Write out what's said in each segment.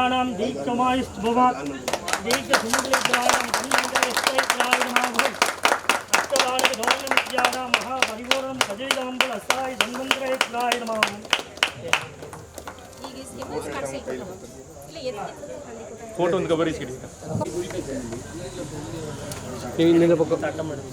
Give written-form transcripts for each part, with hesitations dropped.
त्रयाणां दीक्षमायुष्भवात् दीक्षसुमद्रिद्राणां सन्मन्त्रयस्त्रयत्रायणमाभवत् अष्टबालकधौर्यमित्यानां महापरिपूर्णं सजयदाम्बुलस्ताय सन्मन्त्रयत्रायणमाभवत् फोटो उनका बड़ी सीढ़ी इनका पक्का टाटा मैडम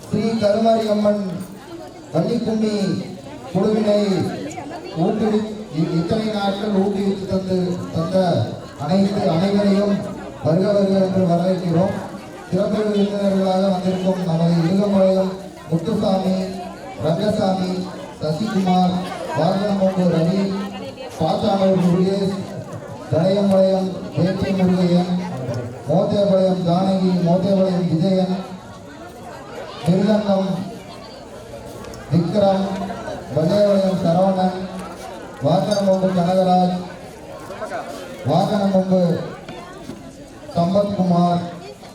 ஸ்ரீ கருமாரியம்மன் வள்ளிக்கும்மி குழுவினை இத்தனை நாட்கள் ஊக்குவித்து தந்த அனைவரையும் வருக வருக என்று வரவேற்கிறோம். சிறப்பு விருந்தினர்களாக வந்திருக்கும் நமது இருகம்பாளையம் முத்துசாமி, ரங்கசாமி, சசிகுமார், வாகனமொங்கு ரவி, பாத்தானூர் முருகேஷ், தடையம்பாளையம் வேட்டி முருகையன், மோத்தேபாளையம் ஜானகி, மோத்தேபாளையம் விஜயன், திருநங்கம் விக்ரம், பஜயபாளையம் சரவணன், வாகனமொங்கு கனகராஜ், வாகனமொங்கு சம்பத்குமார்,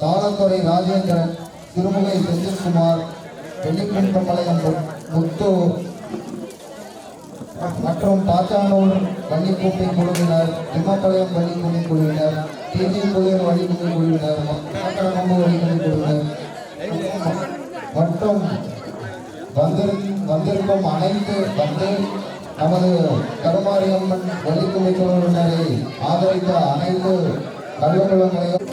தாளத்துறை ராஜேந்திரன், திருமுகை செந்தில்குமார், வெள்ளிக்குண்டம்பாளையம் முத்து மற்றும் பாச்சானூர் வள்ளிக்கும்மி குழுவினர், திம்மப்பாளையம் வள்ளிக்கும்மி குழுவினர், டிஜி புலியூர் வள்ளிக்கும்மி குழுவினர், மக்களம்பு வள்ளிக்கும்மி குழுவினர் மற்றும் வந்திருக்கும் அனைத்து நமது கருமாரியம்மன் வள்ளிக்கும்மி குழுவினரை ஆதரித்த அனைத்து கல்வெட்டுகளையும்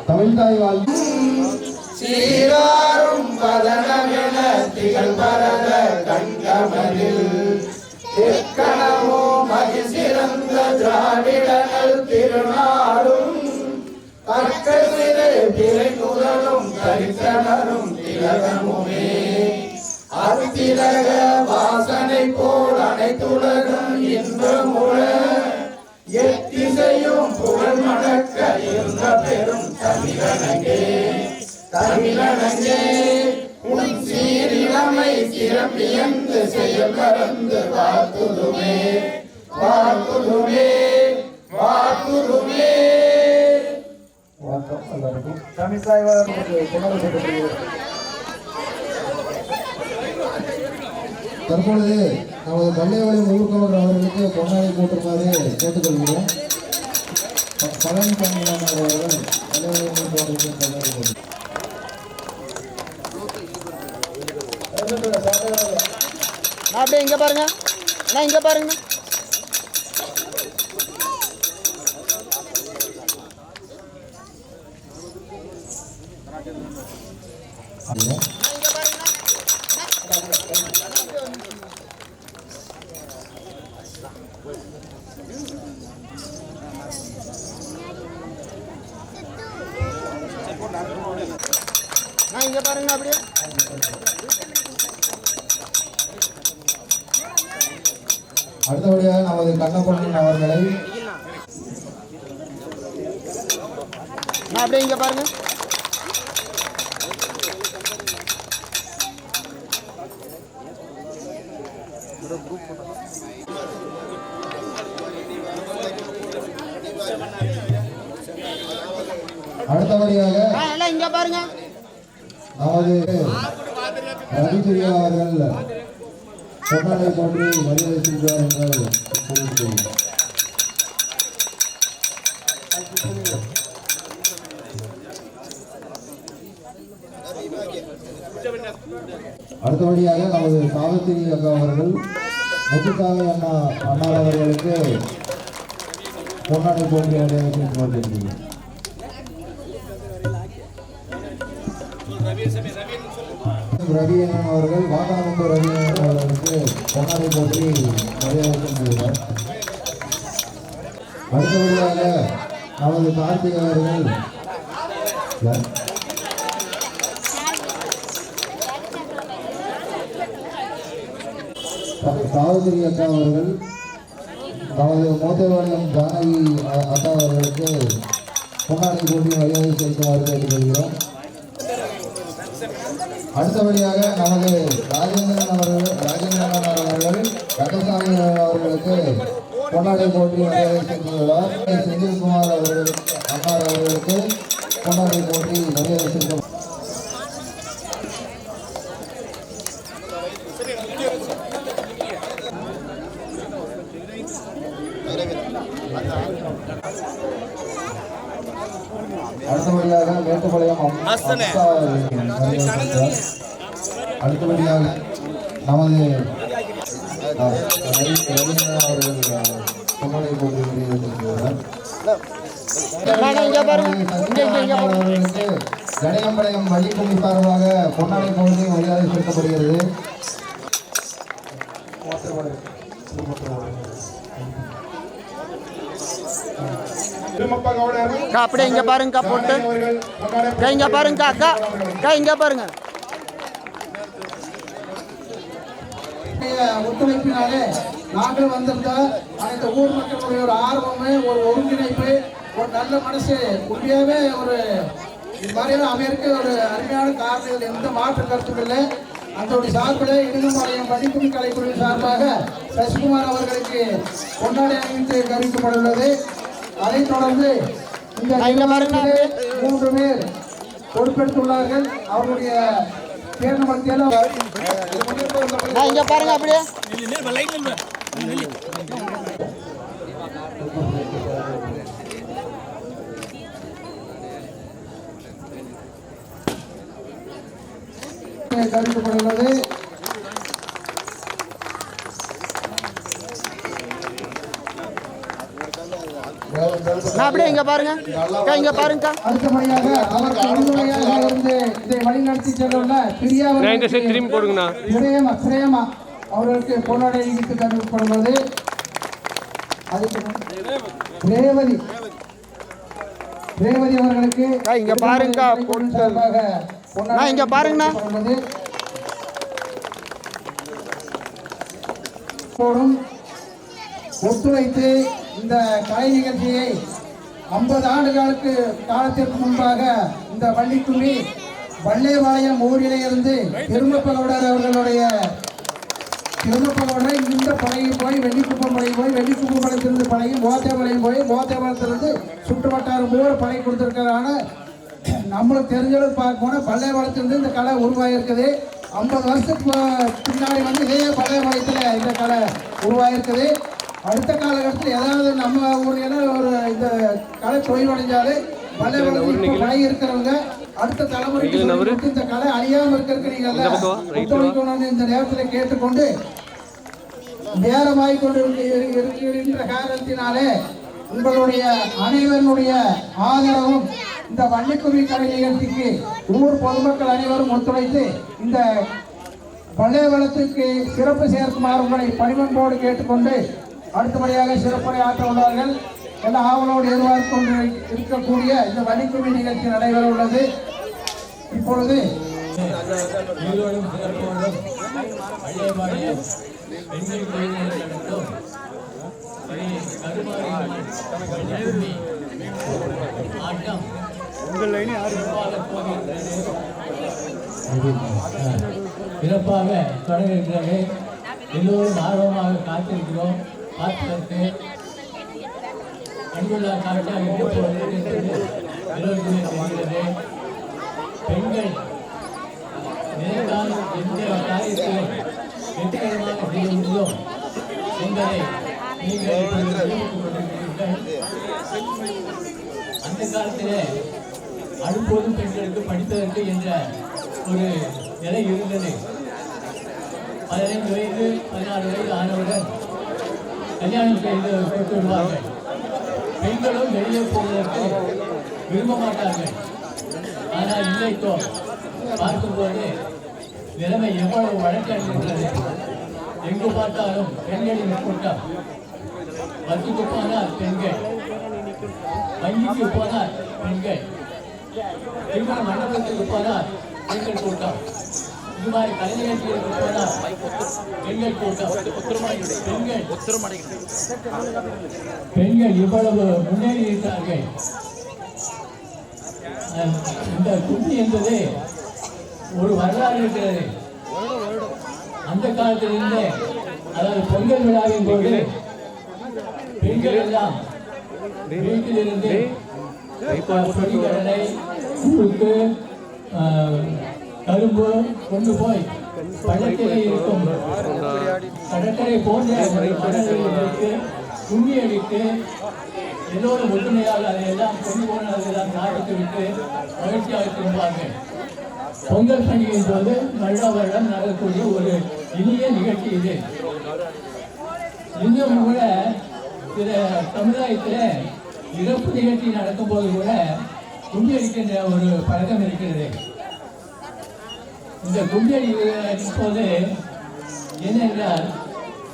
தமிழ்தாய் வாழ்த்து சீராரும் பதனமென திகழ் பரத கண்டமதில் திருக்கணமோ மகி சிறந்த திராவிடர்கள் திருநாடும் கற்க சிறு பிறை முதலும் கரிசனரும் திலகமுமே அத்திலக வாசனை போல் அனைத்துலகம் இன்பமுழ எத்திசையும் புகழ் மணக்க இருந்த பெரும் தமிழனங்கே உன் சீரிழமை சிறப்பியந்து செயல் மறந்து வாழ்த்துதுமே தமிழ்தாய் தற்பொழுது நமது பள்ளியவளி முழுக்கவர் அவர்களுக்கு பொன்னாடை போட்டுமாறு கேட்டுக்கொள்கிறோம். பழனிசாமி அவர்கள் பள்ளியவளி முழுக்கவர்களுக்கு பொன்னாடை போட்டு அப்படியே இங்க பாருங்க, இங்க பாருங்க. இங்க பாருங்க அப்படியே. அடுத்தபடியாக நமது கண்ணப்பொன்னன் அவர்களை அப்படியே இங்க பாருங்க. அடுத்தபடியாக இங்க பாருங்க நமது ரவிசூரியா அவர்கள் பொன்னாடை போற்றி மரியாதை செல்வார் என்றால் அடுத்தபடியாக நமது சாவித்திரி அக்கா அவர்கள் முத்துசாமி அண்ணா அவர்களுக்கு பொன்னாடை போற்றி மரியாதை செல்வார். ரவி அண்ணன் அவர்கள் வாகனமுண்டு ரவி அண்ணன் அவர்களுக்கு பொன்னாடை போற்றி மரியாதை செலுத்துகிறார். அடுத்தபடியாக நமது கார்த்திக் அவர்கள் சாவித்திரி அக்கா அவர்கள் நமது மோத்தேவாளையம் ஜானகி அக்கா அவர்களுக்கு பொன்னாடை போற்றி மரியாதை செலுத்துமாறு கேட்டுக்கொள்கிறோம். அடுத்தபடியாக நமது ராஜேந்திரன் அவர்கள் கந்தசாமி அவர்களுக்கு பொன்னாடை போற்றி மரியாதை செலுத்துகிறார். செந்தில்குமார் அண்ணார் அவர்களுக்கு பொன்னாடை போற்றி மரியாதை செலுத்தும். அடுத்தபடியாக மேட்டுப்பாளையம் அடுத்தபடியாக நமது அவர்கள் பொன்னாடை போட்டி கணியம்பாளையம் வள்ளிக்கும்மி சார்பாக பொன்னாடை போட்டி மரியாதை செலுத்தப்படுகிறது. அப்படியே இங்க பாருங்கக்கா போட்டு இங்க பாருங்கக்கா அக்கா இங்க பாருங்க. ஒத்துழைப்பினாலே நாங்கள் வந்திருந்தோம். அனைத்து ஊர் மக்களுடைய ஒரு ஆர்வமே ஒரு ஒருங்கிணைப்பு ஒரு நல்ல மனசு உண்மையாகவே ஒரு மாதிரியான அமையற்கு ஒரு அருமையான காரணங்கள் எந்த மாற்று கருத்தும் இல்லை. அந்த சார்பில் இடுகும்பாளையம் வள்ளிக்கும்மி கலைக்குழு சார்பாக சசிகுமார் அவர்களுக்கு பொன்னாடை அணிவித்து அறிவிக்கப்பட்டுள்ளது. அதைத் தொடர்ந்து இந்த 3 பேர் பொறுப்பெடுத்துள்ளார்கள். அவருடைய பேர் மத்தியில் இங்க பாருங்க அப்படியே அறிவிக்கப்பட்டுள்ளது. அப்படியே இங்க பாருங்க இங்க பாருங்க. அடுத்தபடியாக அவருக்கு உறுதுணையாக இருந்து இதை வழிநடத்தி செல்லுள்ள பிரியாமா அவர்களுக்கு பொன்னாடை அணிவித்து அறிவிக்கப்படுவது. ரேவதி அவர்களுக்கு இங்க பாருங்க இங்க பாருங்க ஒத்துழைத்து இந்த கலை நிகழ்ச்சியை 50 ஆண்டுகளுக்கு காலத்திற்கு முன்பாக இந்த வள்ளிக்கும்மி வள்ளைவாளையம் ஊரிலே இருந்து திருமப்பகவுடர் அவர்களுடைய திருமப்பகவுடர் இந்த படையில் போய் வெள்ளிக்குப்பம் படை போய் வெள்ளிக்குப்பம் படைத்திலிருந்து படையை மோத்தேபாளையம் போய் மோத்தேபாளையத்திலிருந்து சுற்று வட்டாரம் போல படை கொடுத்துருக்கிறதான நம்மளுக்கு தெரிஞ்சளவு பார்க்க போனால் பள்ளைவாளத்திலிருந்து இந்த கலை உருவாகிருக்குது. 50 வருஷத்துக்கு பின்னாடி வந்து இதே பள்ளைவாளத்தில் இந்த கலை உருவாகிருக்குது. அடுத்த காலகட்டத்தில் ஏதாவது நம்ம ஊரில் ஒரு இந்த கலை தொழிலடைஞ்சாலே பள்ளைவாளத்தில் பழகி இருக்கிறவங்க அடுத்த தலைமுறைக்கு இந்த கலை அழியாமல் இருக்கிறதுக்கு நீங்கள் இந்த நேரத்தில் கேட்டுக்கொண்டு நேரமாய் கொண்டு இருக்கின்ற காரணத்தினாலே உங்களுடைய அனைவருடைய ஆதரவும் இந்த வள்ளிக்கும்மி கலை நிகழ்ச்சிக்கு ஊர் பொதுமக்கள் அனைவரும் ஒத்துழைத்து இந்த பள்ளைவாளத்துக்கு சிறப்பு சேர்க்குமாறு உங்களை பணிவன்போடு கேட்டுக்கொண்டு அடுத்தபடியாக சிறப்புரை ஆற்ற உள்ளார்கள். எல்லா ஆவலோடு எதிர்பார்த்து கொண்டு இருக்கக்கூடிய இந்த வள்ளிக்கும்மி நிகழ்ச்சி நடைபெற உள்ளது. இப்பொழுது சிறப்பாக தொடங்குகிறது. எல்லோரும் ஆர்வமாக காத்திருக்கிறோம். பார்ப்பதற்கு அன்புள்ள காட்சியாக எல்லோருக்குமே தெரிகிறது. பெண்கள் நினைத்தால் எந்த காரியத்தையும் வெற்றிகரமாக செய்ய முடியும் என்பதை நீங்கள் கொண்டிருக்கிறீர்கள். அந்த காலத்திலே அடுப்போதும் பெண்களுக்கு படிப்பதற்கு என்ற ஒரு நிலை இருந்தது. 15 வயது 16 வயது ஆனவுடன் கல்யாணம் செய்து கொடுத்து விடுவார்கள். பெண்களும் வெளியே போவதற்கு விரும்ப மாட்டார்கள். ஆனால் இன்றைக்கோ பார்க்கும்போது நிலைமை எவ்வளவு வழக்கறிஞர்கள் எங்கு பார்த்தாலும் பெண்களின் கூட்டம். பஸ்ஸுக்கு போனால் பெண்கள், வங்கிக்கு போனால் பெண்கள், திருமண மண்டபத்துக்கு போனால் பெண்கள் கூட்டம், இது மாதிரி கலை நிகழ்ச்சிகளுக்கு போனால் பெண்கள் கூட்டம். பெண்கள் இவ்வளவு முன்னேறி இருக்கிறார்கள். இந்த கும்மி என்பது ஒரு வரலாறு இருக்கிறது. அந்த காலத்திலிருந்தே, அதாவது பொங்கல் விழாவின் போது பெண்கள் எல்லாம் வீட்டிலிருந்து பொடிக்கடலை, உருக்கு, கரும்பு கொண்டு போய் பழத்திலே இருக்கும் கடற்கரை போன்ற மணல்களில் வைத்து கும்மி அடித்து எல்லோரும் ஒற்றுமையாக அதையெல்லாம் கொண்டு போனதெல்லாம் நாட்டுக்கு விட்டு மகிழ்ச்சியாக திரும்புவார்கள். பொங்கல் பண்டிகையின் போது வருட வருடம் நடக்கக்கூடிய ஒரு இனிய நிகழ்ச்சி இது. இன்னும் கூட சில சமுதாயத்தில் இறப்பு நிகழ்ச்சி நடக்கும்போது கூட கும்மி அடிக்கின்ற ஒரு பழக்கம் இருக்கிறது. இந்த கும்மி அடிக்கும் போது என்னென்றால்,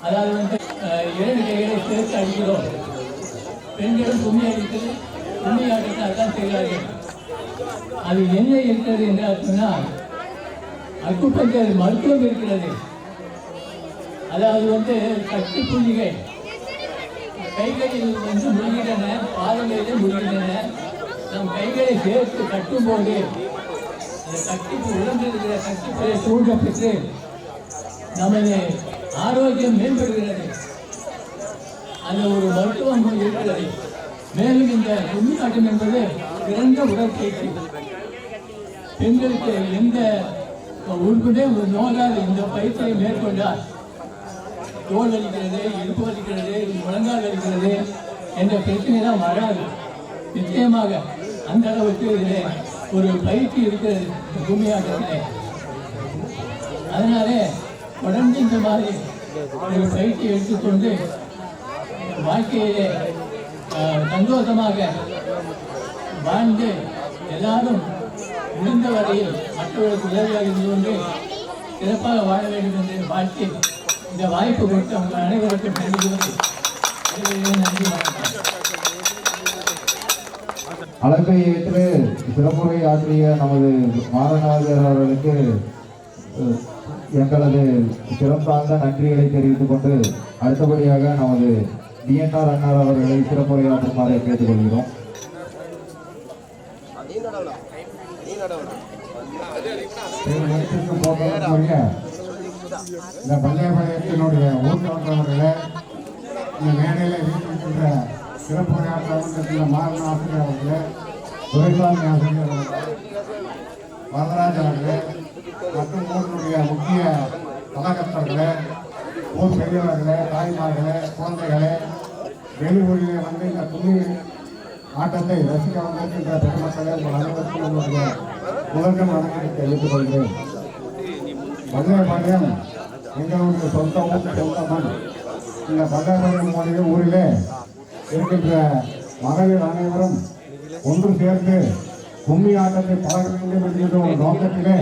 அதாவது வந்து 2 கைகளை சேர்த்து அடிக்கிறோம். பெண்களும் கும்மி அடித்து கும்மி ஆட்டத்தால் தான் செய்கிறார்கள். அது என்ன இருக்கிறது என்றால் சொன்னால், அக்குப்பஞ்சர் மருத்துவம் இருக்கிறது. அதாவது வந்து சக்தி புள்ளிகள் கைகளில் வந்து முடிகின்றன, பாதங்களிலும் முடிகின்றன. நம் கைகளை சேர்த்து கட்டும்போது அந்த கட்டிப்பு உடம்பிருக்கிற கட்டிப்பை சூழ பெற்று நமது ஆரோக்கியம் மேம்படுகிறது. அந்த ஒரு மருத்துவம் இருக்கிறது. மேலும் இந்த கும்மி ஆட்டம் என்பது சிறந்த உடற்பயிற்சி. பெண்களுக்கு எந்த உறுப்புமே நோயால் இந்த பயிற்சியை மேற்கொண்டால் தோல் வலிக்கிறது, இடுப்பு வலிக்கிறது, முழங்கால் வலிக்கிறது என்ற பிரச்சனைலாம் வராது. நிச்சயமாக அந்த அளவுக்கு இதில் ஒரு பயிற்சி இருக்கிறது கும்மி ஆட்டத்திலே. அதனாலே தொடர்ந்து இந்த மாதிரி ஒரு பயிற்சி எடுத்துக்கொண்டு வாழ்க்கையிலே சந்தோஷமாக வாழ்ந்து எல்லாரும் முடிந்த வரையில் மற்றவர்களுக்கு உதவியாக இருந்து கொண்டு சிறப்பாக வாழ வேண்டும் என்று வாழ்க்கை இந்த வாய்ப்பு கொடுத்த உங்கள் அனைவருக்கும் நன்றி. நன்றி, வணக்கம். அழைப்பை ஏற்று சிறப்புரை ஆற்றிய நமது மாதநாதர் அவர்களுக்கு எங்களது சிறப்பார்ந்த நன்றிகளை தெரிவித்துக் கொண்டு அடுத்தபடியாக நமது டிஎன்ஆர் அண்ணார் அவர்களை சிறப்புரையாற்றுமாறு கேட்டுக்கொள்கிறோம். இந்த பள்ளியபாளையத்தினுடைய ஊர்வலர்களே, இந்த மேடையில் வீட்டிருக்கின்ற சிறப்புரையாற்ற வந்திருக்கிற மாறன் ஆசிரியர் அவர்களே, துரைசாமி ஆசிரியர் அவர்களே, வரதராஜ் அவர்களே மற்றும் ஊரினுடைய முக்கிய கலாகர்த்தர்களே, ஊர் பெரியவர்களே, தாய்மார்களே, குழந்தைகளே, வெளியூரிலே வந்து இந்த கும்மி ஆட்டத்தை ரசிக்க வந்திருக்கின்ற பெருமக்களே, உங்கள் அனைவருக்கும் உங்களுடைய முதற்கம் வணக்கத்தை தெரிவித்துக் கொள்கிறேன். பள்ளியபாளையம் எங்களுடைய சொந்த மண். இந்த பள்ளியபாளையம் ஊரிலே இருக்கின்ற மகளிர் அனைவரும் ஒன்று சேர்ந்து கும்மி ஆட்டத்தை பழக வேண்டும் என்கின்ற ஒரு நோக்கத்திலே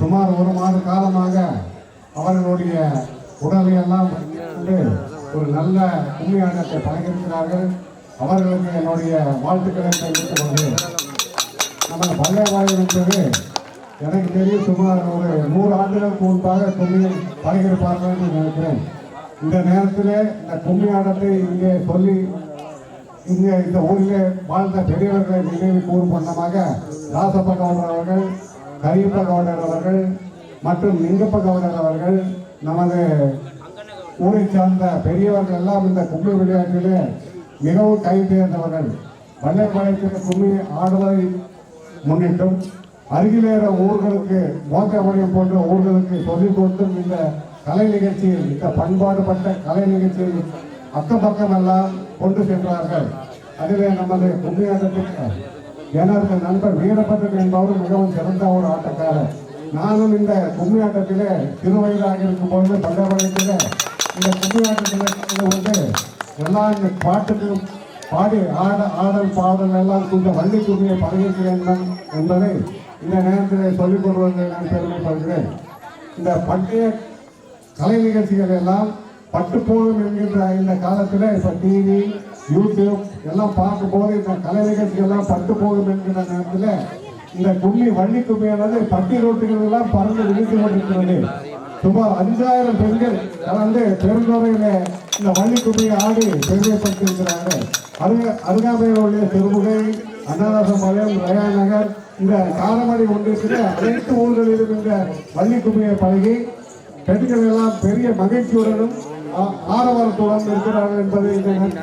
சுமார் 1 மாத காலமாக அவர்களுடைய உடலை எல்லாம் கொண்டு ஒரு நல்ல கும்மி ஆட்டத்தை பழகியிருக்கிறார்கள். அவர்களுக்கு என்னுடைய வாழ்த்துக்களை தெரிவித்துக் கொள்கிறேன். நம்ம பள்ளியபாளையம் என்பது எனக்கு தெரியும் சுமார் ஒரு 100 ஆண்டுகளுக்கு முன்பாக கும்மியை பழகியிருப்பார்கள் என்று நினைக்கிறேன். இந்த நேரத்தில் இந்த கும்மி ஆட்டத்தை இங்கே சொல்லி இங்கே இந்த ஊரிலே வாழ்ந்த பெரியவர்களை நினைவு கூறும் வண்ணமாக ராசப்ப கவுண்டர் அவர்கள், கரியப்ப கவுண்டர் அவர்கள் மற்றும் லிங்கப்ப கவுண்டர் அவர்கள், நமது ஊரை சார்ந்த பெரியவர்கள் எல்லாம் இந்த கும்மி விளையாட்டிலே மிகவும் கை தேர்ந்தவர்கள். பள்ளைப்பாளையத்தில் கும்மி ஆடுவதை முன்னிட்டும் அருகிலேற ஊர்களுக்கு மோத்தபாளையம் போன்ற ஊர்களுக்கு சொல்லிக் கொடுத்தும் இந்த கலை நிகழ்ச்சியில் இந்த பண்பாடுபட்ட கலை நிகழ்ச்சியில் அக்கம் பக்கம் எல்லாம் கொண்டு சென்றார்கள். அதிலே நமது கும்மியாட்டத்திற்கு எனது நண்பர் வீரபத்ரன் என்பவர் மிகவும் சிறந்த ஒரு ஆட்டக்காரர். நானும் இந்த கும்மியாட்டத்திலே சிறுவயதாக இருக்கும்போது பள்ளைப்பாளையத்தில் இந்த கும்மியாட்டத்தில் வந்து எல்லா இந்த பாட்டுக்கும் பாடி ஆடல் பாடல் எல்லாம் கொஞ்சம் வள்ளி கும்மியை பழகிக்கிறேன் என்பதை இந்த நேரத்தில் சொல்லிக் கொள்வதை நான் பெருமைப்படுகிறேன். இந்த பண்டைய கலை நிகழ்ச்சிகள் எல்லாம் பட்டு போகும் என்கின்ற இந்த காலத்தில் இப்போ டிவி யூடியூப் எல்லாம் பார்க்கும்போது இந்த கலை நிகழ்ச்சிகள்லாம் பட்டு போகும் என்கிற நேரத்தில் இந்த கும்மி வள்ளி கும்மியானது பட்டி ரோட்டுகள் எல்லாம் பறந்து விழித்து கொண்டிருக்கிறது. சுமார் 5000 பெண்கள் கலந்து பெருந்துறையில் இந்த வள்ளி கும்மியை ஆடி பெருமைப்படுத்தியிருக்கிறார்கள். அருகாமையில் உள்ள திருமுகை, அன்னதாசம்பாளையம், ரயா நகர், இந்த காரமடை ஒன்றியத்தில் அனைத்து ஊர்களிலும் இந்த வள்ளி கும்மியை பழகி பெண்கள் எல்லாம் பெரிய மகிழ்ச்சியுடனும் ஆரவாரத்துடன் இருக்கிறார்கள் என்பது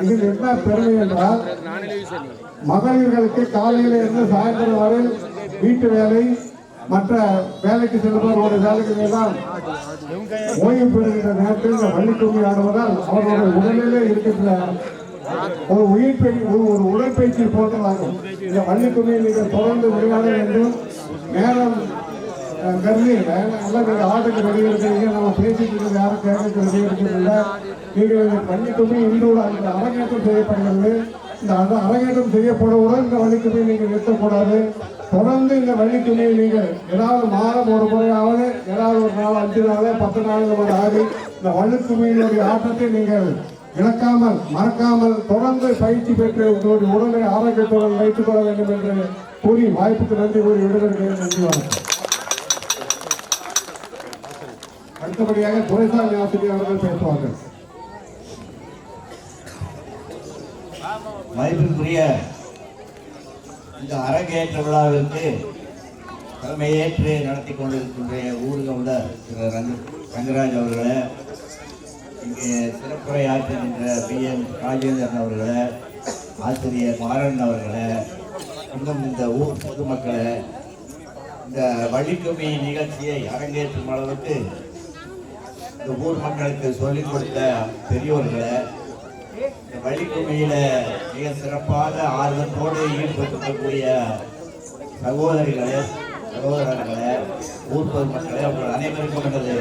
இதில் என்ன பெருமை என்றால், மகளிர்களுக்கு காலையில் இருந்து சாயந்தரம் வரை வீட்டு வேலை மற்ற வேலைக்கு செல்பவர் ஒரு வேலைக்கு எல்லாம் ஓய்வு பெறுகின்ற நேரத்தில் இந்த வள்ளி கும்மி ஆடுவதால் அவர்களுடைய உடலிலே இருக்கின்ற ஒரு ஒரு உடற்பயிற்சி போன்றதாகும். இந்த வள்ளி கும்மியை நீங்கள் தொடர்ந்து விளையாட வேண்டும். நேரம் கருதி எல்லாம் நீங்கள் ஆட்டுக்கு ரெடி இருக்கிறீங்க. நம்ம பேசிட்டு யாரும் கேட்க ரெடி இருக்கிறதில்லை. நீங்கள் வள்ளி கும்மி இன்றோட அந்த அரங்கேற்றம் செய்யப்படுகிறது. இந்த அரங்கேற்றம் செய்யப்படுவதுடன் இந்த வள்ளி கும்மியை நீங்கள் நிறுத்தக்கூடாது. தொடர்ந்து இந்த வள்ளி கும்மியை நீங்கள் ஏதாவது மாதம் ஒரு முறையாவது ஏதாவது ஒரு நாள் 5 நாள் 10 நாள் ஆடி இந்த வள்ளி கும்மியினுடைய ஆட்டத்தை நீங்கள் இழக்காமல் மறக்காமல் தொடர்ந்து பயிற்சி பெற்று உங்களுடைய உடலை ஆரோக்கியத்துடன் வைத்துக் கொள்ள வேண்டும் என்று கூறி வாய்ப்புக்கு நன்றி கூறி விடுதலை நன்றி. வணக்கம். அடுத்தபடியாக துரைசாமி ஆசிரியர் அவர்கள் பேசுவார்கள். மதிப்பிற்குரிய இந்த அரங்கேற்ற விழாவிற்கு தலைமையேற்று நடத்தி கொண்டிருக்கின்ற ஊர்கவுண்டர் திரு ரங்கராஜ் அவர்களே, இங்கே சிறப்புரை ஆற்றுகின்ற BM ராஜேந்திரன் அவர்களே, ஆசிரியர் மாறன் அவர்களே, இன்னும் இந்த ஊர் பொதுமக்களை, இந்த வள்ளி கும்மி நிகழ்ச்சியை அரங்கேற்றும் அளவுக்கு இந்த ஊர் மக்களுக்கு சொல்லிக் கொடுத்த பெரியோர்களை, இந்த வள்ளி கும்மியில மிக சிறப்பாக ஆர்வத்தோடு ஈடுபட்டிருக்கக்கூடிய சகோதரிகளே, சகோதரர்களே, ஊர் பொதுமக்களே, உங்கள் அனைவருக்கும் எனது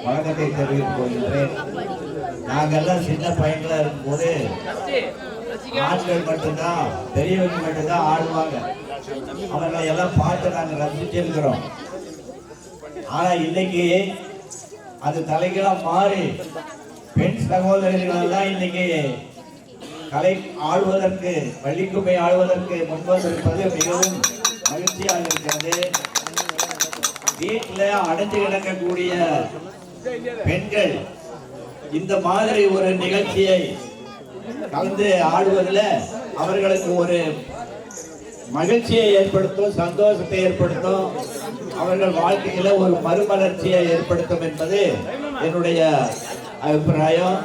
வணக்கத்தை தெரிவித்துக் கொள்கின்றேன். நாங்கெல்லாம் சின்ன பையன்களா இருக்கும்போது ஆண்கள் மட்டும்தான் பெரியவங்க மட்டும்தான் ஆடுவாங்க. அவர்களை எல்லாம் பார்த்து நாங்கள் ரசிச்சிருக்கிறோம். ஆனா இன்னைக்கு அது தலைகளா மாறி பெண் சகோதரிகள் எல்லாம் இன்னைக்கு கலை ஆடுவதற்கு வள்ளி கும்மி ஆடுவதற்கு முன்வந்திருப்பது மிகவும் மகிழ்ச்சியாக இருக்கிறது. வீட்டில் அடைஞ்சு கிடக்கக்கூடிய பெண்கள் இந்த மாதிரி ஒரு நிகழ்ச்சியை கலந்து ஆடுவதில் அவர்களுக்கு ஒரு மகிழ்ச்சியை ஏற்படுத்தும், சந்தோஷத்தை ஏற்படுத்தும், அவர்கள் வாழ்க்கையில ஒரு மறுமலர்ச்சியை ஏற்படுத்தும் என்பது என்னுடைய அபிப்பிராயம்.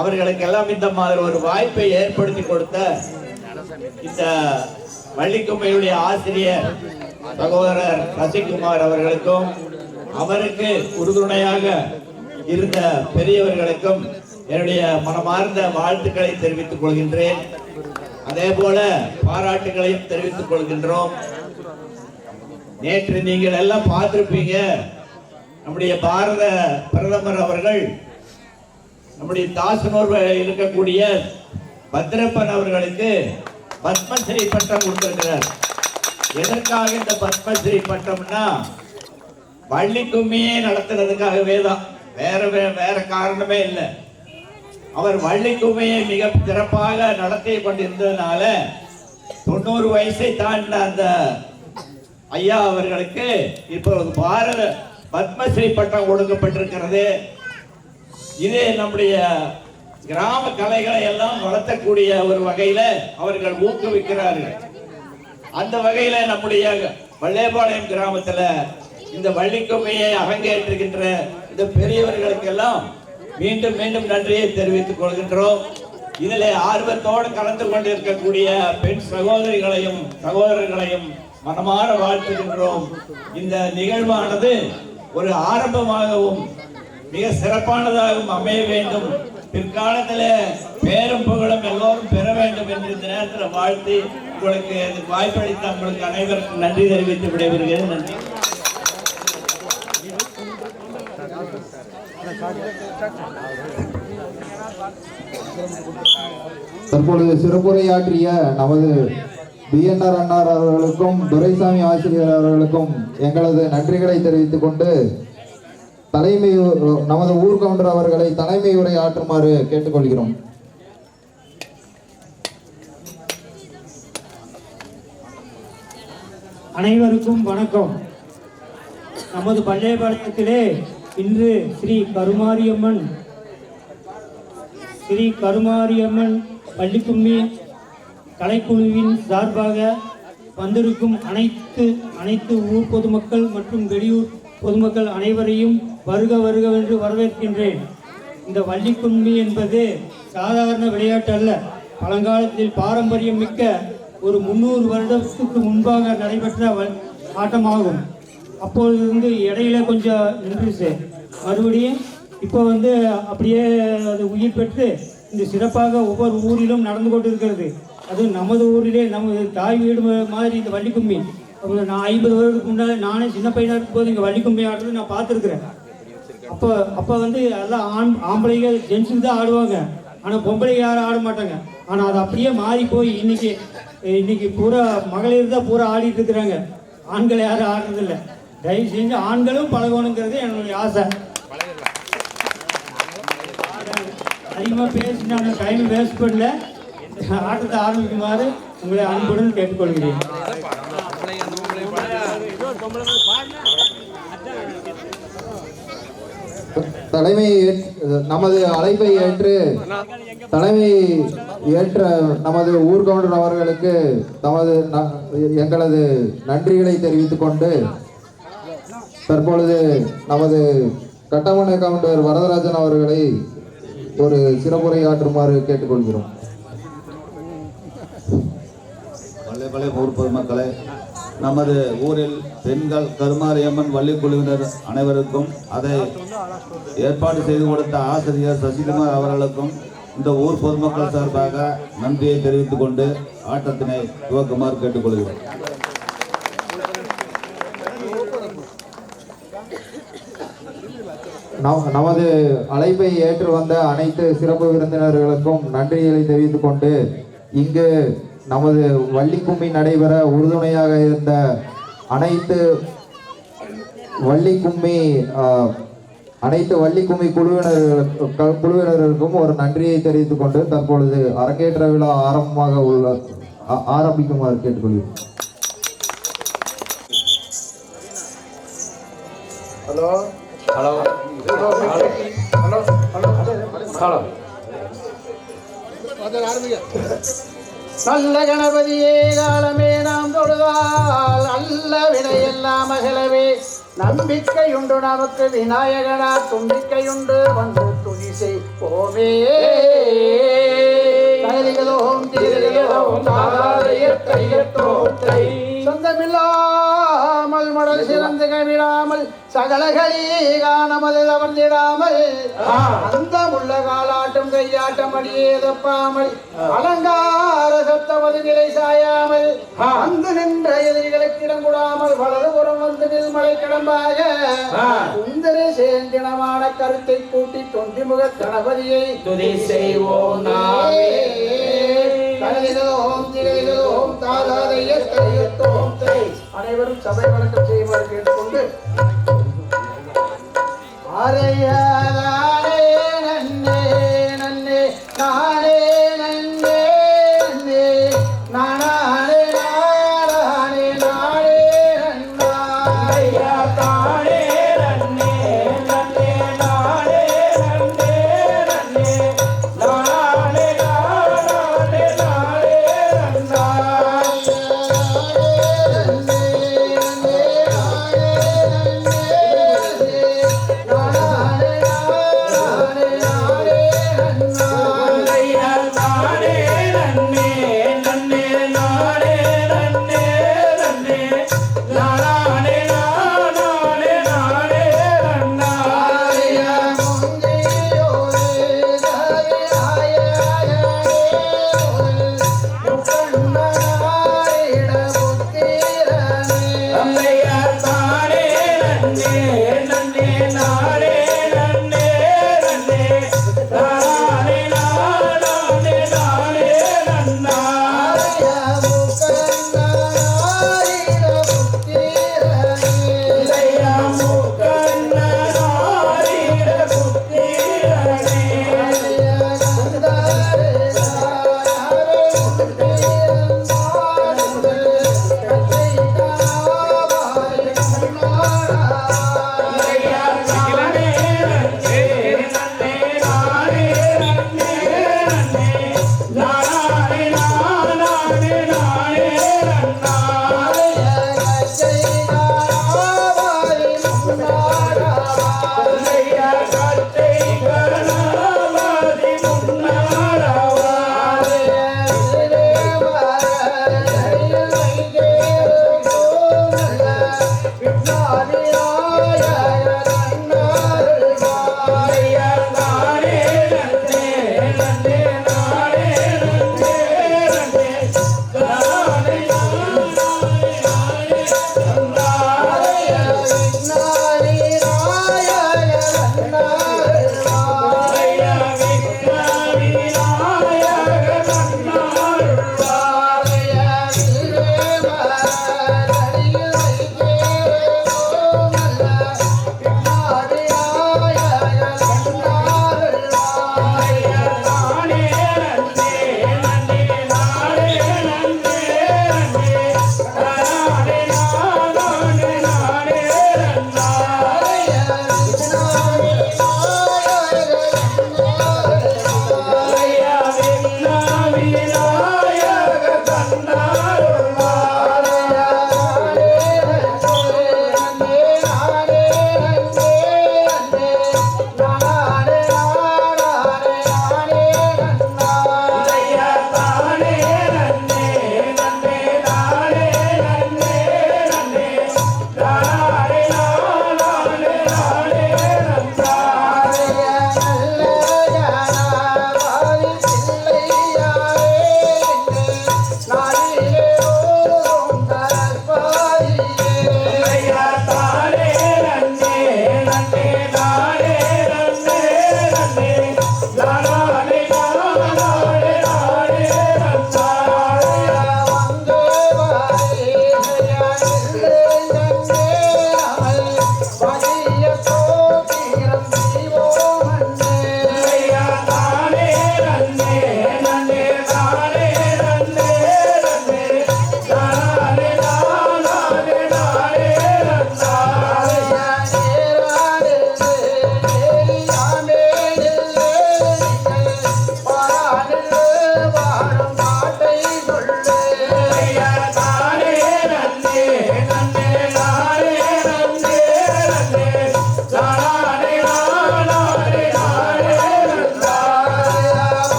அவர்களுக்கெல்லாம் இந்த மாதிரி ஒரு வாய்ப்பை ஏற்படுத்தி கொடுத்த இந்த வள்ளி கும்மியுடைய ஆசிரியர் சகோதரர் சசிகுமார் அவர்களுக்கும் அவருக்கு உறுதுணையாக இருந்த பெரியவர்களுக்கும் என்னுடைய மனமார்ந்த வாழ்த்துக்களை தெரிவித்துக் கொள்கின்றேன். அதே போல பாராட்டுகளையும் தெரிவித்துக் கொள்கின்றோம். நேற்று நீங்கள் எல்லாம் பார்த்திருப்பீங்க, நம்முடைய பாரத பிரதமர் அவர்கள் நம்முடைய தாசனூர் இருக்கக்கூடிய பத்ரப்பன் அவர்களுக்கு பத்மஸ்ரீ பட்டம் கொடுத்திருக்கிறார். எதற்காக இந்த பத்மஸ்ரீ பட்டம்னா வள்ளி கும்மியே நடத்துறதுக்காகவே தான், வேற காரணமே இல்லை. அவர் வள்ளி கும்மியை மிக சிறப்பாக நடத்தி கொண்டிருந்ததுனால 90 வயசை தாண்டின அந்த ஐயா அவர்களுக்கு இப்போ பாரத பத்மஸ்ரீ பட்டம் கொடுக்கப்பட்டிருக்கிறது. இது நம்முடைய கிராம கலைகளை எல்லாம் வளர்த்தக்கூடிய ஒரு வகையில அவர்கள் ஊக்குவிக்கிறார்கள். அந்த வகையில நம்முடைய பள்ளைப்பாளையம் கிராமத்துல இந்த வள்ளி கும்மியை அரங்கேற்றுகின்ற இந்த பெரியவர்களுக்கெல்லாம் மீண்டும் மீண்டும் நன்றியை தெரிவித்துக் கொள்கின்றோம். இதில் ஆர்வத்தோடு கலந்து கொண்டிருக்கக்கூடிய பெண் சகோதரர்களையும் மனமாற வாழ்த்துகின்றோம். இந்த நிகழ்வானது ஒரு ஆரம்பமாகவும் மிக சிறப்பானதாகவும் அமைய வேண்டும். பிற்காலத்தில் பேரும் புகழும் எல்லோரும் பெற வேண்டும் என்று இந்த நேரத்தில் வாழ்த்தி உங்களுக்கு வாய்ப்பளித்த உங்களுக்கு அனைவருக்கும் நன்றி தெரிவித்து விடைபெறுகிறேன். நன்றி. தற்பொழுது சிறப்புரையாற்றிய நமது பிஎன்ஆர் அண்ணார் அவர்களுக்கும் துரைசாமி ஆசிரியர் அவர்களுக்கும் எங்களது நன்றிகளை தெரிவித்துக் கொண்டு நமது ஊர் கவுண்டர் அவர்களை தலைமை உரை ஆற்றுமாறு கேட்டுக்கொள்கிறோம். அனைவருக்கும் வணக்கம். நமது பள்ளிப்பாளையத்திலே இன்று ஸ்ரீ கருமாரியம்மன் பள்ளிக்கும்மி கலைக்குழுவின் சார்பாக வந்திருக்கும் அனைத்து ஊர் பொதுமக்கள் மற்றும் வெளியூர் பொதுமக்கள் அனைவரையும் வருக வருகவென்று வரவேற்கின்றேன். இந்த வள்ளிக்கும்மி என்பது சாதாரண விளையாட்டு அல்ல. பழங்காலத்தில் பாரம்பரியம் மிக்க ஒரு 300 வருடத்துக்கு முன்பாக நடைபெற்ற ஆட்டமாகும். அப்பொழுது இடையில கொஞ்சம் நின்றுச்சு. மறுபடியும் இப்போ அப்படியே அது உயிர் பெற்று இந்த சிறப்பாக ஒவ்வொரு ஊரிலும் நடந்து கொண்டு இருக்கிறது. அது நமது ஊரிலே நமது தாய் வீடு மாதிரி இந்த வள்ளிக்கும்மி. நான் 50 வருடத்துக்கு முன்னாடி நானே சின்ன பையனாக இருக்கும்போது இங்கே வள்ளிக்கும்மி ஆடுறது நான் பார்த்துருக்குறேன். அப்போ எல்லாம் ஆம்பளைங்க ஜென்ஸுக்கு தான் ஆடுவாங்க. ஆனால் பொம்பளைங்க யாரும் ஆட மாட்டாங்க. ஆனால் அது அப்படியே மாறி போய் இன்னைக்கு பூரா மகளிர் தான் பூரா ஆடிட்டு இருக்கிறாங்க. ஆண்கள் யாரும் ஆடுறதில்லை. தயவு செஞ்சு ஆண்களும் பழகணுங்கிறது என்னுடைய ஆசை. அதிகமாக பேசி நான் டைம் வேஸ்ட் பண்ணல. ஆட்டத்தை ஆரம்பிக்குமாறு உங்களை அன்புடன் கேட்டுக்கொள்கிறேன். நமது அழைப்பை ஏற்று தலைமை ஏற்ற நமது ஊர் கவுண்டர் அவர்களுக்கு எங்களது நன்றிகளை தெரிவித்துக் கொண்டு தற்பொழுது நமது கட்டமனை கவுண்டர் வரதராஜன் அவர்களை ஒரு சிறப்புரை ஆற்றுமாறு கேட்டுக்கொள்கிறோம். பழைய ஊர் பொதுமக்களே, நமது ஊரில் பெண்கள் கருமாரியம்மன் வள்ளிக்குழுவினர் அனைவருக்கும் அதை ஏற்பாடு செய்து கொடுத்த ஆசிரியர் சசிகுமார் அவர்களுக்கும் இந்த ஊர் பொதுமக்கள் சார்பாக நன்றியை தெரிவித்துக் கொண்டு ஆட்டத்தினை துவக்குமாறு கேட்டுக்கொள்கிறோம். நமது அழைப்பை ஏற்று வந்த அனைத்து சிறப்பு விருந்தினர்களுக்கும் நன்றிகளை தெரிவித்துக் கொண்டு இங்கு நமது வள்ளிக்கும்மி நடைபெற உறுதுணையாக இருந்த அனைத்து வள்ளிக்கும்மி குழுவினர்களுக்கும் ஒரு நன்றியை தெரிவித்துக் கொண்டு தற்பொழுது அரங்கேற்ற விழா ஆரம்பிக்குமாறு கேட்டுக்கொள்கிறேன். Hello hello hello hello hello நல்ல கணபதியே காலமே நாம் தொழுதால் நல்ல வினையெல்லாம் அகலவே நம்பிக்கையுண்டு நமக்கு விநாயகனா தும்பிக்கையுண்டு வந்து துணி செய்வோமே. சொந்தமில்லாமல் மடல் சிறந்து கவிழாமல் சகலகளீகா நமது தவர்ந்திடாமல் அந்த முள்ள காலாட்டும் கையாட்டம் அடியே தப்பாமல் அலங்கார சத்தமது நிலை சாயாமல் வந்து நின்ற எதிரிகளுக்கு இடம் கூடாமல் வலதுபுறம் வந்து நில்மலை கடம்பாக சுந்தர சேந்தினமான கருத்தை கூட்டி தொண்டிமுக கணபதியை துதி செய்வோம். அனைவரும் சபை வணக்கம் செய்யுமாறு கேட்டுக்கொண்டு அரையாரே நன்னே நன்னே நானே நன்னே நன்னே நானே நானே நானே நன்னாயா தானே நன்னே நன்னே நானே நன்னே நன்னே நானே நானே நானே நன்னாயா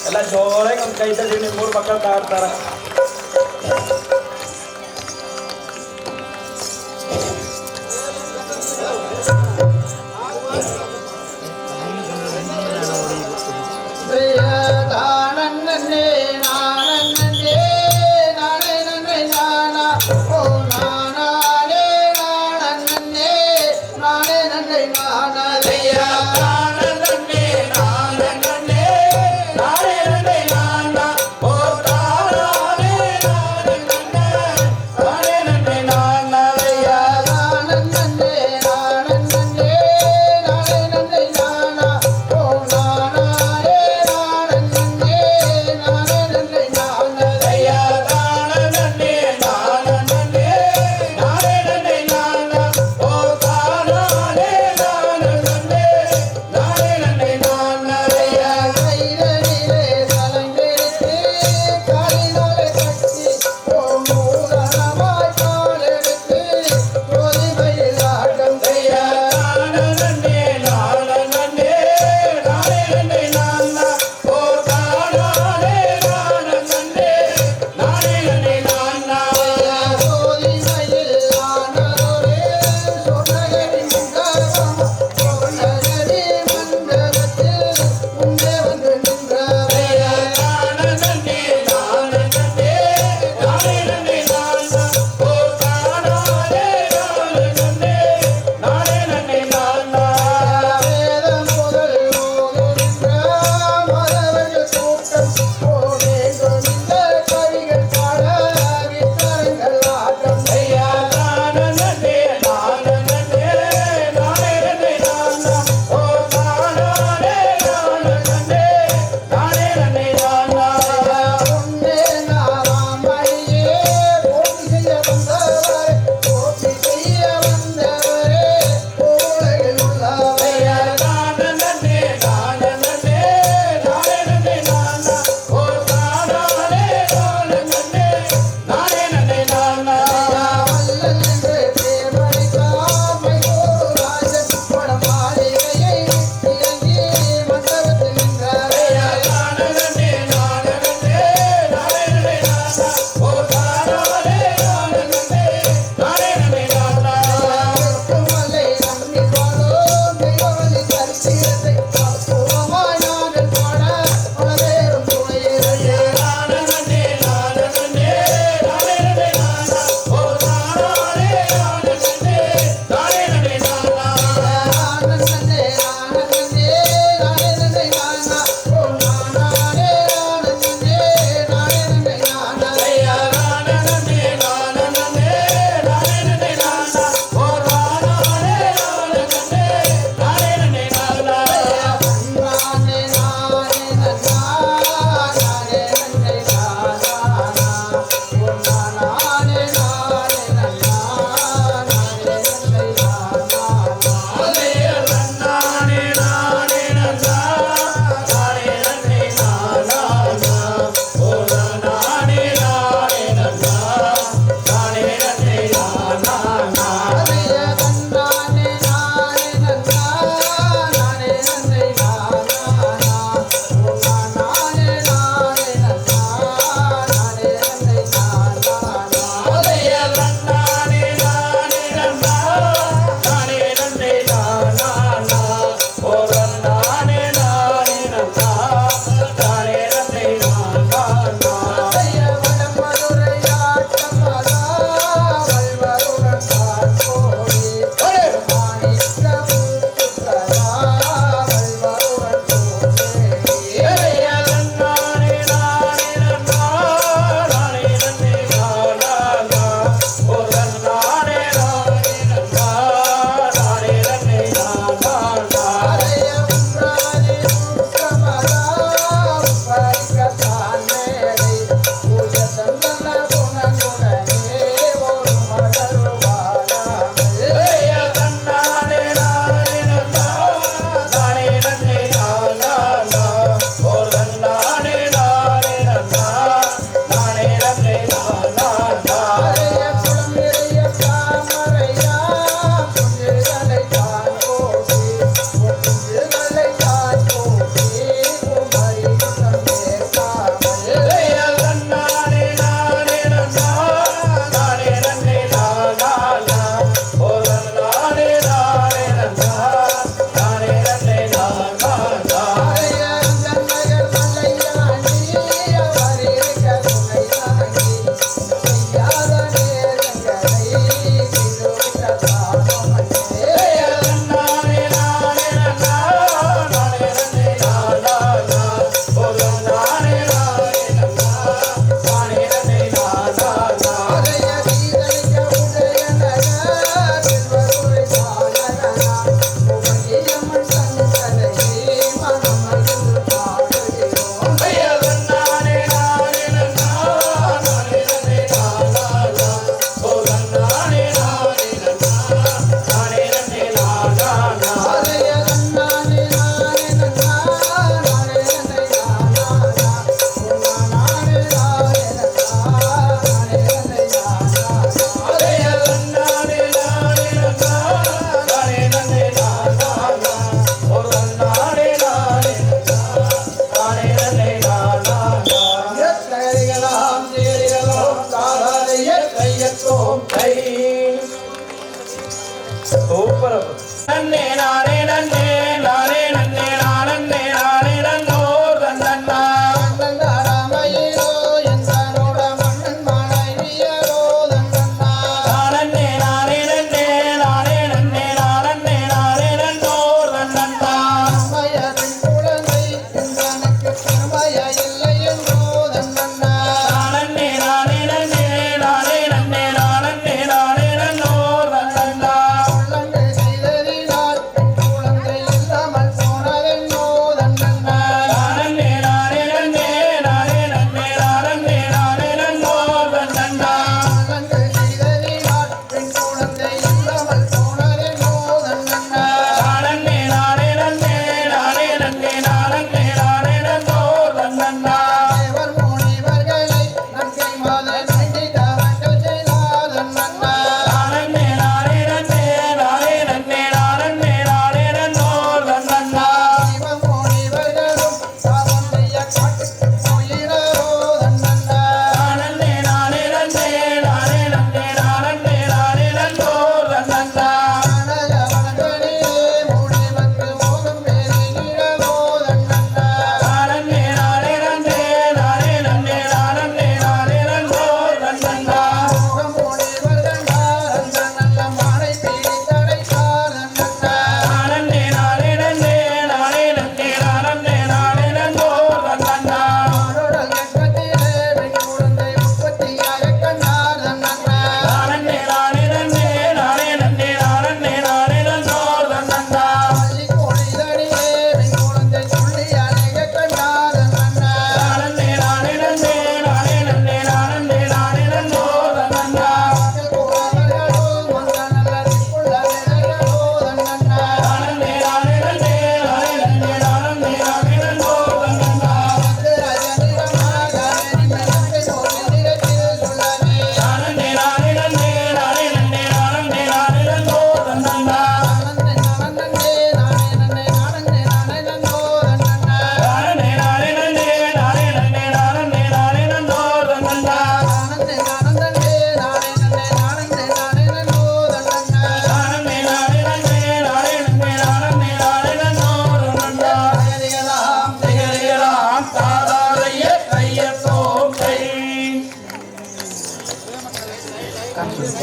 ಎಲ್ಲ ಜೋರಾಗಿ ಒಂದು ಕೈ ತಳ್ಳಿ ನಿಮ್ಮ ಮೂರು ಮಕ್ಕಳು ಕಾಡ್ತಾರ. நானே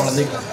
குழந்தைகள்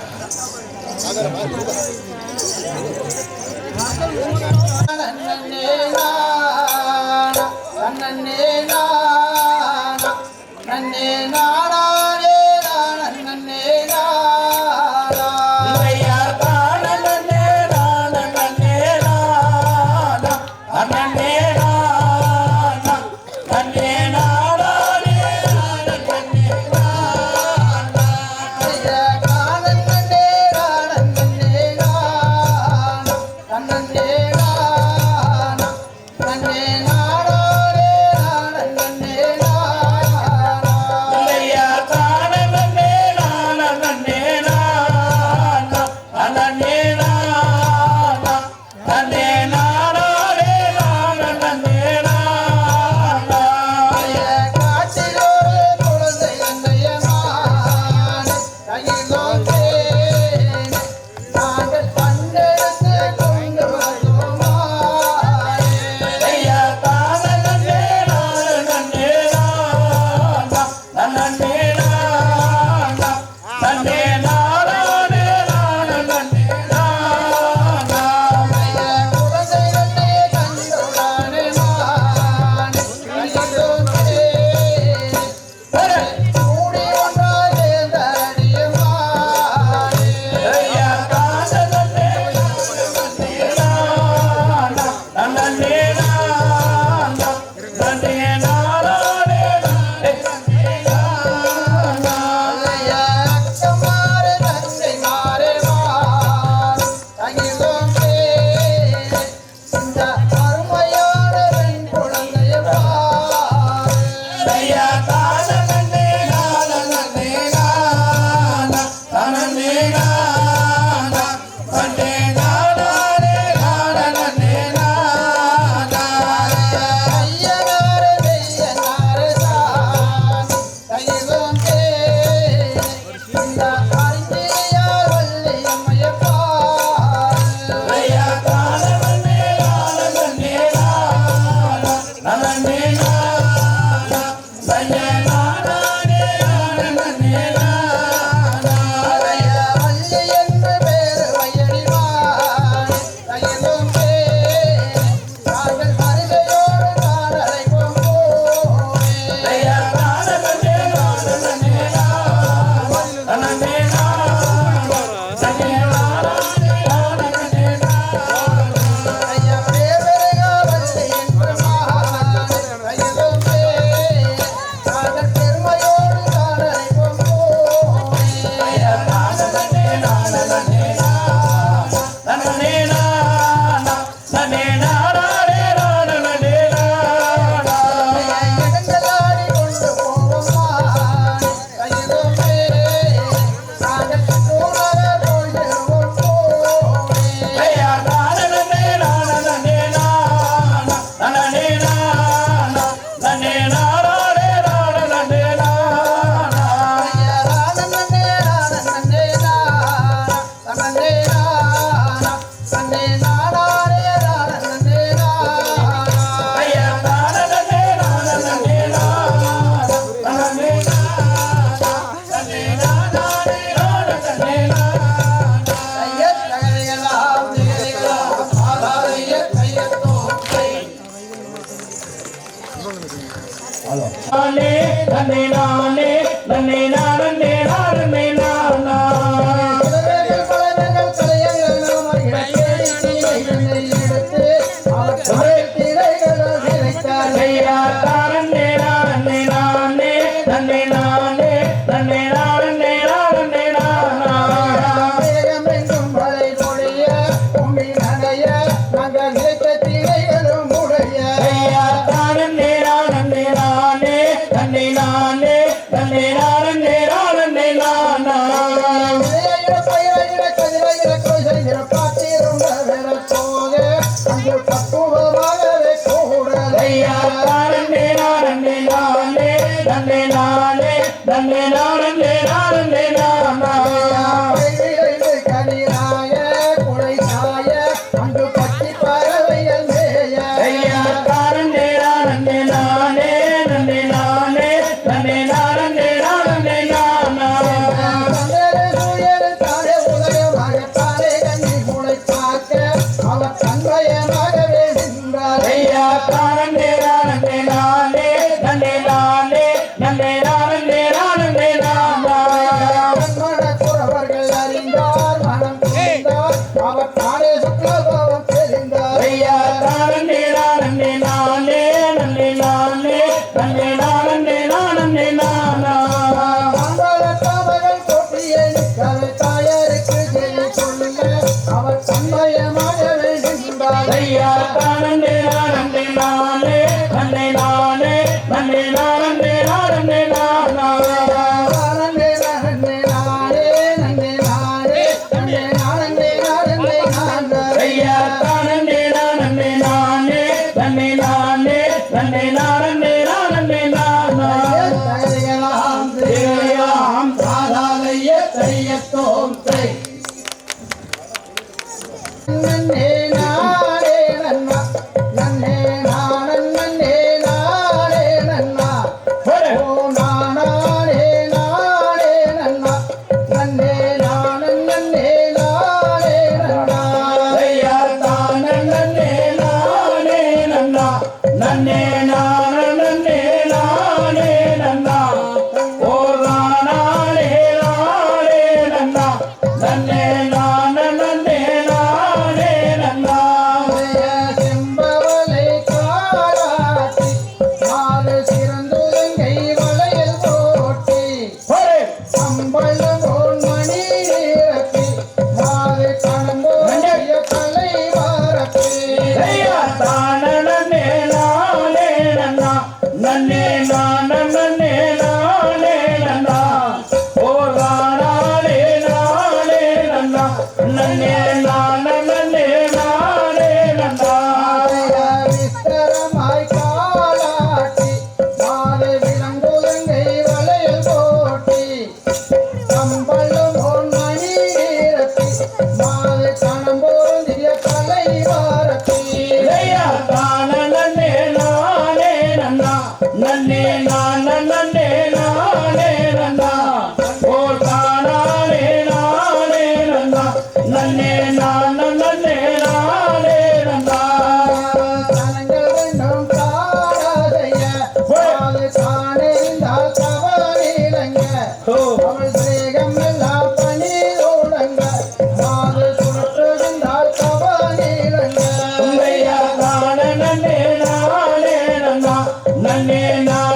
Hallelujah. நன்னே நான நன்னே நானே நன்னா ஓ நானே நானே நன்னா நன்னே நான நன்னே நானே நன்னா செம்பவளை காராட்டி மாறு சிறந்துலங்கை வளையல் போட்டி அம்பளவோன் மணி இறப்பி மாறு கணம்போய கலை வாரப்பி தான நன்னே நானே நன்னா நன்னே நான நன்னே நானே நன்னா ஓ நானே நானே நன்னா நன்னே நான நன்னே நானே நன்னா விஸ்தரமாய் காலாட்டி மாறு விளங்குலங்கை வளையல் போட்டி அம்பளவோன் மணி இறப்பி மாறு கணம்போய கலை வாரப்பி தான நன்னே நானே நன்னா நன்னே நான நன்னே நானே நன்னா ஓ தானே நானே நன்னா நன்னே நான நன்னே நானே நன்னா தனங்கள் ரெண்டும் காணாதைய மாது காணேந்தால் கவனிலங்க அவள் சேகம் எல்லாம் பணி ஓடங்க மாது சுற்றுகின்றால் கவனிலங்க தான நன்னே நானே நன்னா நன்னே நான